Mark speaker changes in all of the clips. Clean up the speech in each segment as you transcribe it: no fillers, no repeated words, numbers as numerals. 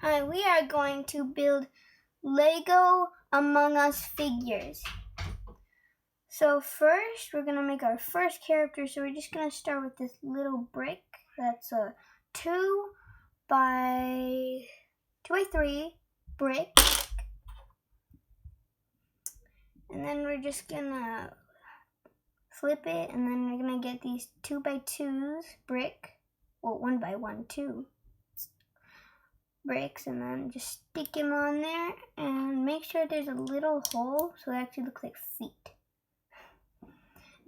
Speaker 1: Hi, we are going to build Lego Among Us figures. So first, we're going to make our first character. So we're just going to start with this little brick. That's a 2 by 3 brick. And then we're just going to flip it. And then we're going to get these 2 by 2s brick. Well, 1 by 1, 2 bricks, and then just stick them on there and make sure there's a little hole so it actually looks like feet.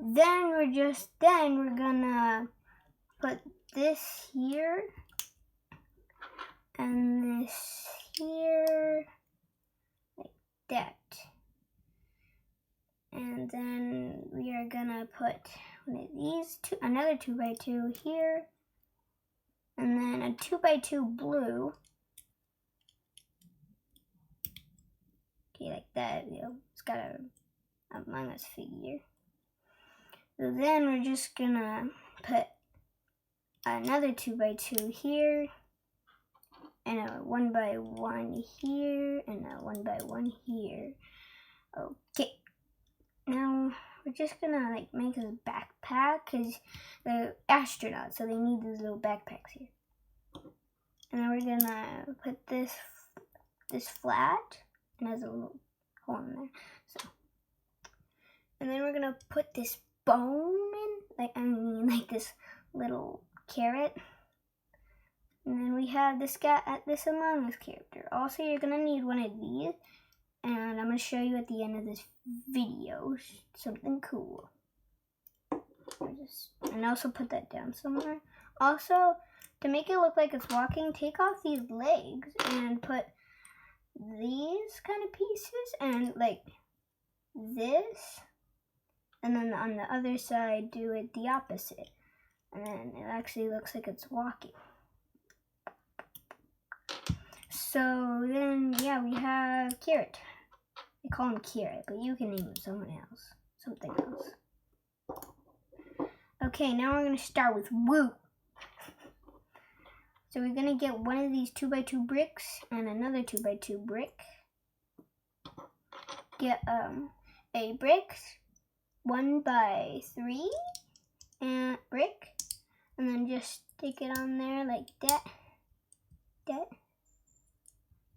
Speaker 1: Then we're gonna put this here and this here like that. And then we are gonna put one of these another 2 by 2 here, and then a 2 by 2 blue. Okay, like that. It's got a Among Us figure. So then we're just gonna put another 2 by 2 here, and a 1 by 1 here, and a 1 by 1 here. Okay. Now we're just gonna make this backpack because they're astronauts, so they need these little backpacks here. And then we're gonna put this flat. And has a little hole in there. And then we're gonna put this bone in, like this little carrot. And then we have this Among Us character. Also, you're gonna need one of these, and I'm gonna show you at the end of this video something cool. And also put that down somewhere. Also, to make it look like it's walking, take off these legs and put these kind of pieces and like this, and then on the other side do it the opposite, and then it actually looks like it's walking. So then we have Carrot. I call him Carrot, but you can name him something else. Okay, now we're gonna start with Woo. So we're gonna get one of these 2 by 2 bricks and another 2 by 2 brick. Get a brick, 1 by 3 and brick, and then just stick it on there like that.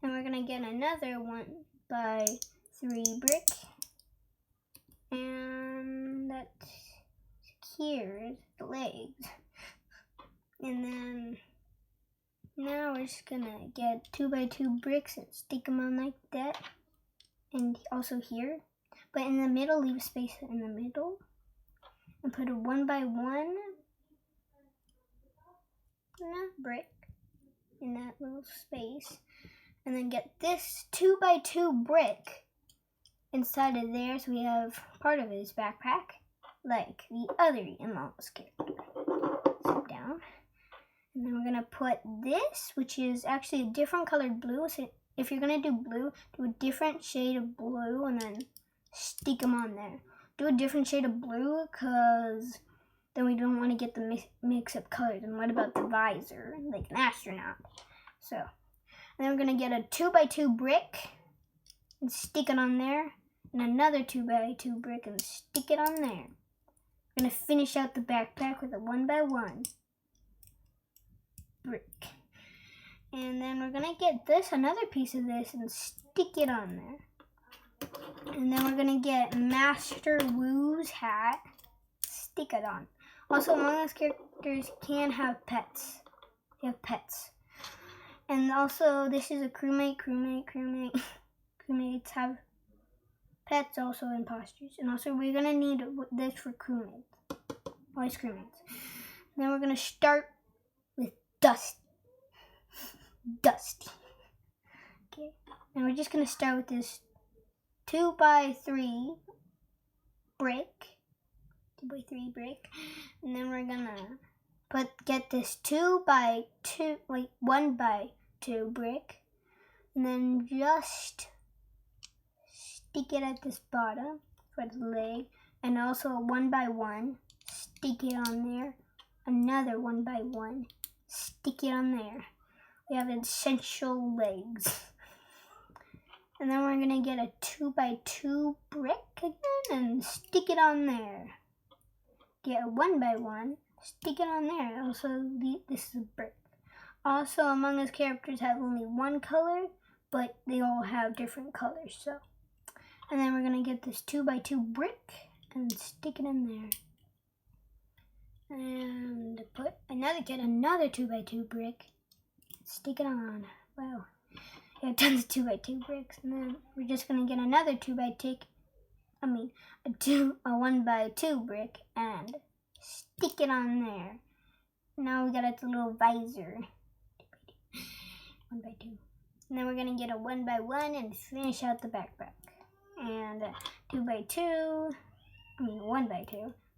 Speaker 1: And we're gonna get another 1 by 3 brick, and that secures the legs. And then now we're just gonna get 2 by 2 bricks and stick them on like that, and also here. But in the middle, leave a space in the middle, and put a 1 by 1 brick in that little space, and then get this 2 by 2 brick inside of there, so we have part of his backpack, like the other Among Us character. Sit down. And then we're gonna put this, which is actually a different colored blue. So if you're gonna do blue, do a different shade of blue and then stick them on there. Do a different shade of blue because then we don't want to get the mix-up colors. And what about the visor, like an astronaut? So, and then we're gonna get a 2 by 2 brick and stick it on there, and another 2 by 2 brick and stick it on there. We're gonna finish out the backpack with a 1 by 1 brick, and then we're gonna get another piece of this and stick it on there, and then we're gonna get Master Woo's hat, stick it on. Also, Among Us characters can have pets. They have pets, and also this is a crewmate. Crewmates have pets, also imposters, and also we're gonna need this for crewmates, always crewmates. And then we're gonna start Dusty. Okay, and we're just gonna start with this 2 by 3 brick, and then we're gonna get this 1 by 2 brick, and then just stick it at this bottom for the leg, and also 1 by 1, stick it on there, another 1 by 1. Stick it on there. we have essential legs. And then we're gonna get a 2x2 brick again and stick it on there. Get a 1x1, stick it on there. Also, this is a brick. Also, Among Us characters have only one color, but they all have different colors. So, and then we're gonna get this 2x2 brick and stick it in there. And get another 2x2 brick, stick it on. Wow. We have tons of 2x2 bricks, and then we're just gonna get another 1x2 brick and stick it on there. Now we got a little visor. 1x2. And then we're gonna get a 1x1 and finish out the backpack. And a 1x2,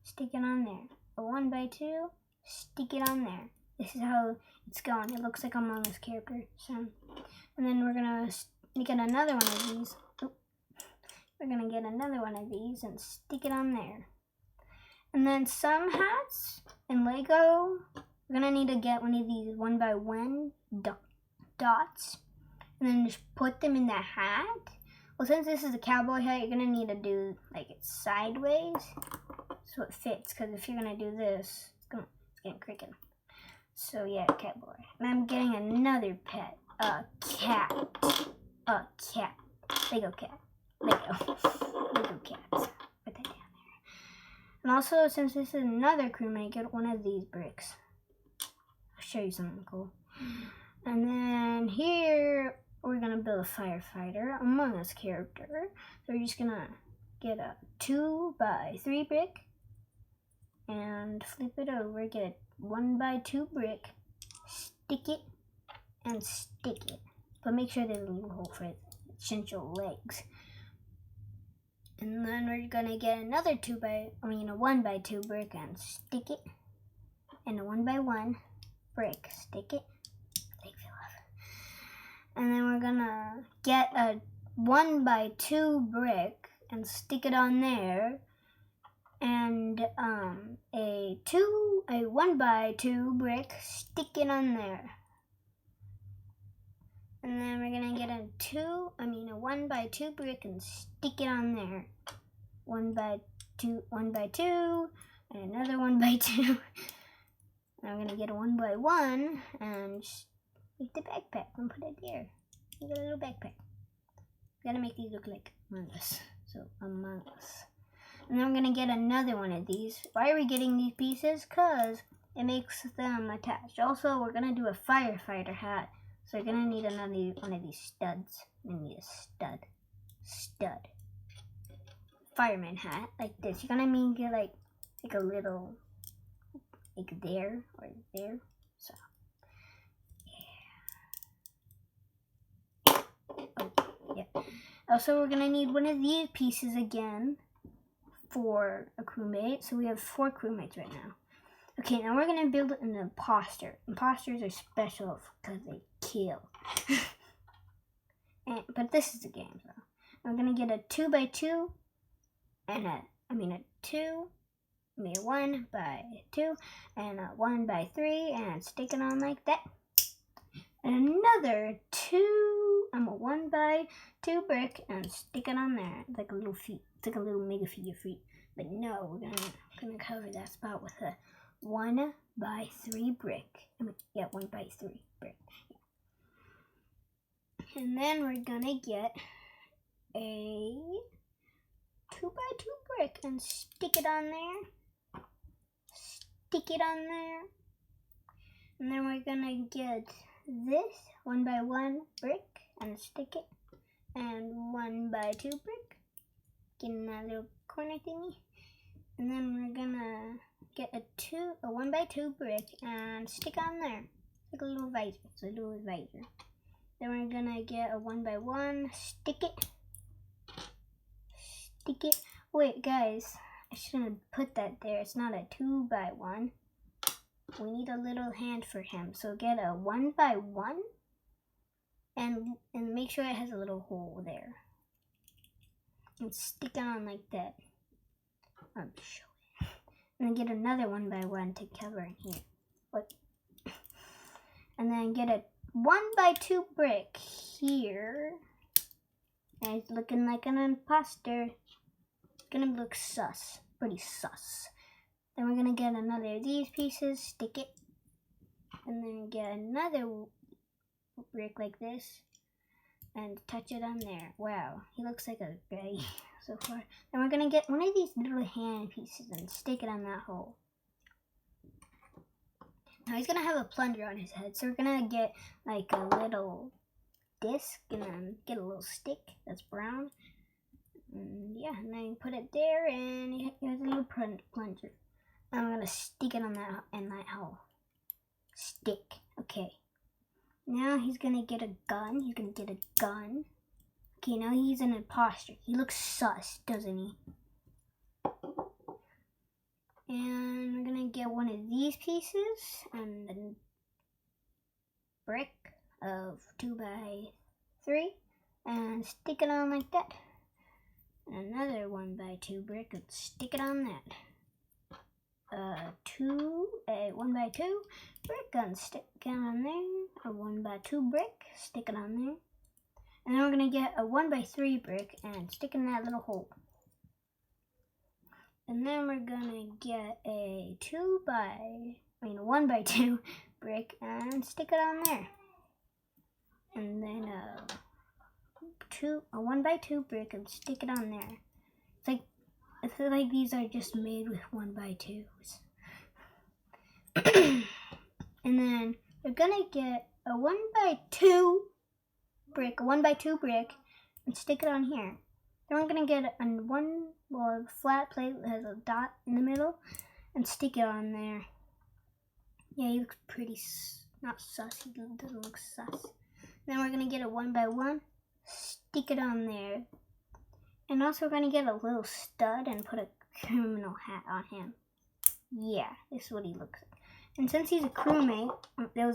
Speaker 1: stick it on there. A 1x2, stick it on there. This is how it's going. It looks like Among Us character. So. And then we're gonna get another one of these. We're gonna get another one of these and stick it on there. And then some hats in Lego, we're gonna need to get one of these 1x1 dots, and then just put them in the hat. Well, since this is a cowboy hat, you're gonna need to do like it sideways so it fits. Because if you're gonna do this, it's getting crooked. So yeah, cowboy. And I'm getting another pet. A cat. Lego cat. Lego cat. Put that down there. And also, since this is another crewmate, get one of these bricks. I'll show you something cool. And then here, we're gonna build a firefighter Among Us character. So we're just gonna get a 2x3 brick and flip it over. Get a 1x2 brick, stick it, and stick it, but make sure there's a little hole for essential legs. And then we're gonna get another a 1x2 brick and stick it, and a 1x1 brick, stick it. And then we're gonna get a 1x2 brick and stick it on there, and a 1x2 brick, stick it on there. And then we're gonna get a 1x2 brick and stick it on there. 1x2, and another 1x2. And I'm gonna get a 1x1 and just make the backpack and put it there. You got a little backpack. Gotta make these look like Among Us. So Among Us. And then I'm gonna get another one of these. Why are we getting these pieces? Cause it makes them attached. Also, we're gonna do a firefighter hat. So you're gonna need another one of these studs. You need a stud. Fireman hat, like this. You're gonna get like a little, like there or there. So, yeah. Oh, yeah. Also, we're gonna need one of these pieces again for a crewmate. So we have 4 crewmates right now. Okay, now we're gonna build an imposter. Imposters are special because they kill. But this is a game, so I'm gonna get a 2x2 and a 1x2 and a 1x3 and stick it on like that. And another 1x2 brick and stick it on there. It's like a little feet. It's like a little mega figure feet. But no, we're gonna cover that spot with a 1x3 brick. 1x3 brick. And then we're gonna get a 2x2 brick and stick it on there. And then we're gonna get this 1x1 brick and stick it. And 1x2 brick. Get in that little corner thingy. And then we're gonna get a 1x2 brick and stick on there. Like a little visor. It's a little visor. Then we're gonna get a 1x1, stick it. Wait, guys, I shouldn't have put that there. It's not a 2x1. We need a little hand for him. So get a 1x1 and make sure it has a little hole there. And stick it on like that. I'll show it. And then get another 1x1 to cover in here. And then get a 1x2 brick here. And it's looking like an imposter. It's gonna look sus, pretty sus. Then we're gonna get another of these pieces, stick it, and then get another brick like this, and touch it on there. Wow, he looks like a guy so far. Then we're gonna get one of these little hand pieces and stick it on that hole. Now he's gonna have a plunger on his head, so we're gonna get like a little disc and then get a little stick that's brown. And yeah, and then you put it there, and he has a little plunger. And I'm gonna stick it on that hole. Stick. Okay. Now he's gonna get a gun. He's gonna get a gun. Okay, now he's an imposter. He looks sus, doesn't he? And we're gonna get one of these pieces and then brick of 2x3 and stick it on like that. And another 1x2 brick and stick it on that. 1x2 brick and stick it on there. A 1x2 brick, stick it on there. And then we're gonna get a 1x3 brick and stick in that little hole. And then we're gonna get a 1x2 brick and stick it on there. And then a 1x2 brick and stick it on there. It's like these are just made with 1x2s. And then we're gonna get a 1x2 brick, and stick it on here. Then we're gonna get a flat plate that has a dot in the middle and stick it on there. Yeah, he looks pretty, not sus, he doesn't look sus. Then we're gonna get a 1x1, stick it on there. And also we're gonna get a little stud and put a criminal hat on him. Yeah, this is what he looks like. And since he's a crewmate,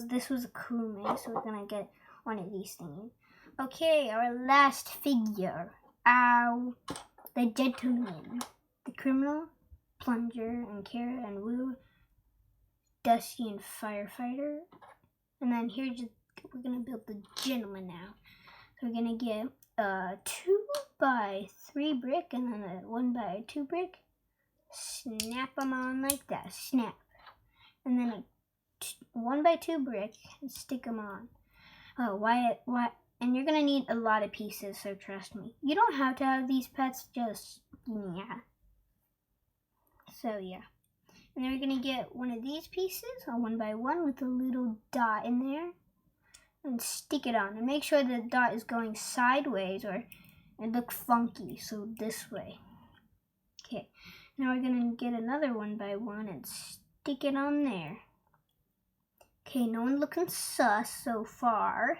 Speaker 1: this was a crewmate, so we're gonna get one of these things. Okay, our last figure. Ow. The gentleman. The criminal, plunger, and Kara and Woo, Dusty, and firefighter. And then here we're gonna build the gentleman now. So we're gonna get a 2x3 brick and then a 1x2 brick. Snap them on like that. Snap. And then a 1x2 brick and stick them on. Oh, why? And you're gonna need a lot of pieces, so trust me. You don't have to have these pets, just, yeah. So, yeah. And then we're gonna get one of these pieces, a 1x1 with a little dot in there. And stick it on. And make sure the dot is going sideways or it looks funky, so this way. Okay. Now we're gonna get another 1x1 and stick it on there. Okay, no one looking sus so far.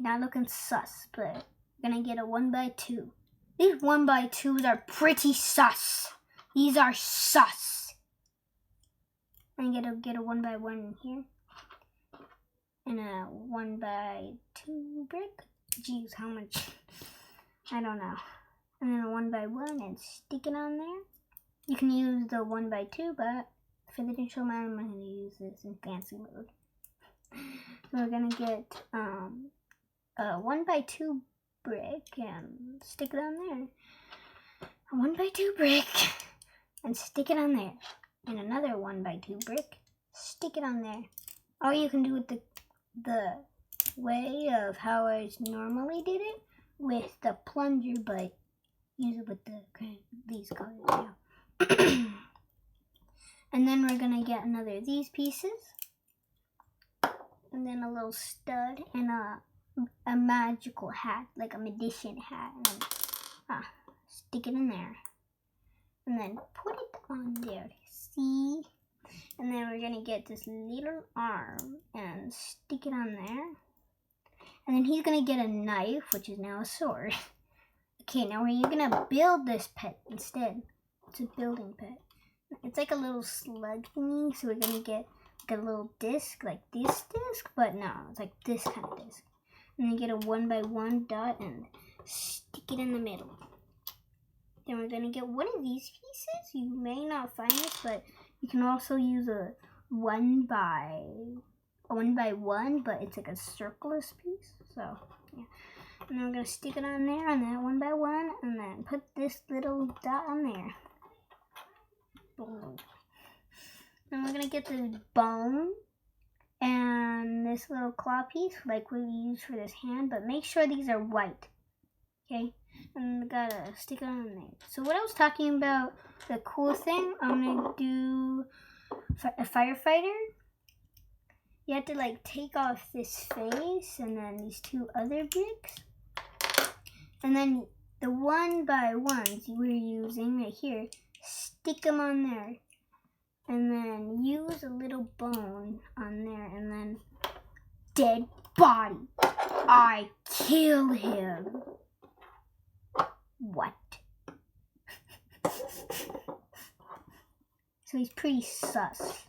Speaker 1: Not looking sus, but we're gonna get a 1x2. These 1x2s are pretty sus. These are sus. I'm gonna get a 1x1 in here. And a 1x2 brick. Jeez, how much? I don't know. And then a 1x1 and stick it on there. You can use the 1x2, but for the initial amount, I'm going to use this in fancy mode. So we're going to get a 1x2 brick and stick it on there. A 1x2 brick and stick it on there. And another 1x2 brick, stick it on there. Or you can do it the way of how I normally did it with the plunger, but use it with these colors now. And then we're gonna get another of these pieces, and then a little stud and a magical hat, like a magician hat, and then, stick it in there, and then put it on there. See? And then we're gonna get this little arm and stick it on there. And then he's gonna get a knife, which is now a sword. Okay, now we're gonna build this pet instead. It's a building pet. It's like a little slug thingy, so we're gonna get like a little disc, like this disc, but no, it's like this kind of disc. And then get a 1x1 dot and stick it in the middle. Then we're gonna get one of these pieces. You may not find this, but you can also use a 1x one by one, but it's like a circleless piece. So yeah. And then we're gonna stick it on there on that one by one, and then put this little dot on there. Boom. Then we're gonna get this bone and this little claw piece like we use for this hand, but make sure these are white. Okay, and we gotta stick it on there. So what I was talking about, the cool thing, I'm gonna do a firefighter. You have to like take off this face and then these two other bricks. And then the one by ones we're using right here, stick them on there. And then use a little bone on there, and then dead body. I kill him. What? So he's pretty sus.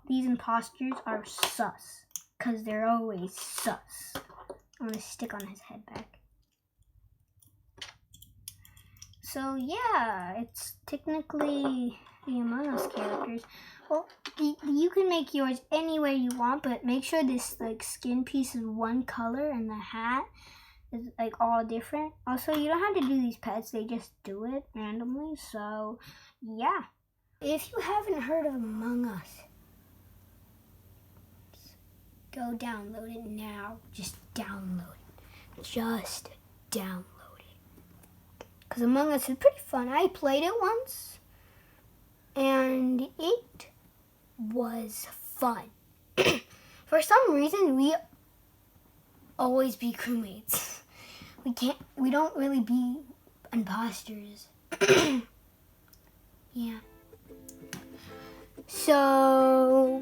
Speaker 1: These imposters are sus, because they're always sus. I'm going to stick on his head back. So yeah, it's technically the Among Us characters. Well, you can make yours any way you want, but make sure this like skin piece is one color and the hat is like all different. Also, you don't have to do these pets, they just do it randomly. So yeah, if you haven't heard of Among Us, go download it now. Just download it. Just download it. Because Among Us is pretty fun. I played it once, and it was fun. For some reason, we always be crewmates. We don't really be imposters. Yeah. So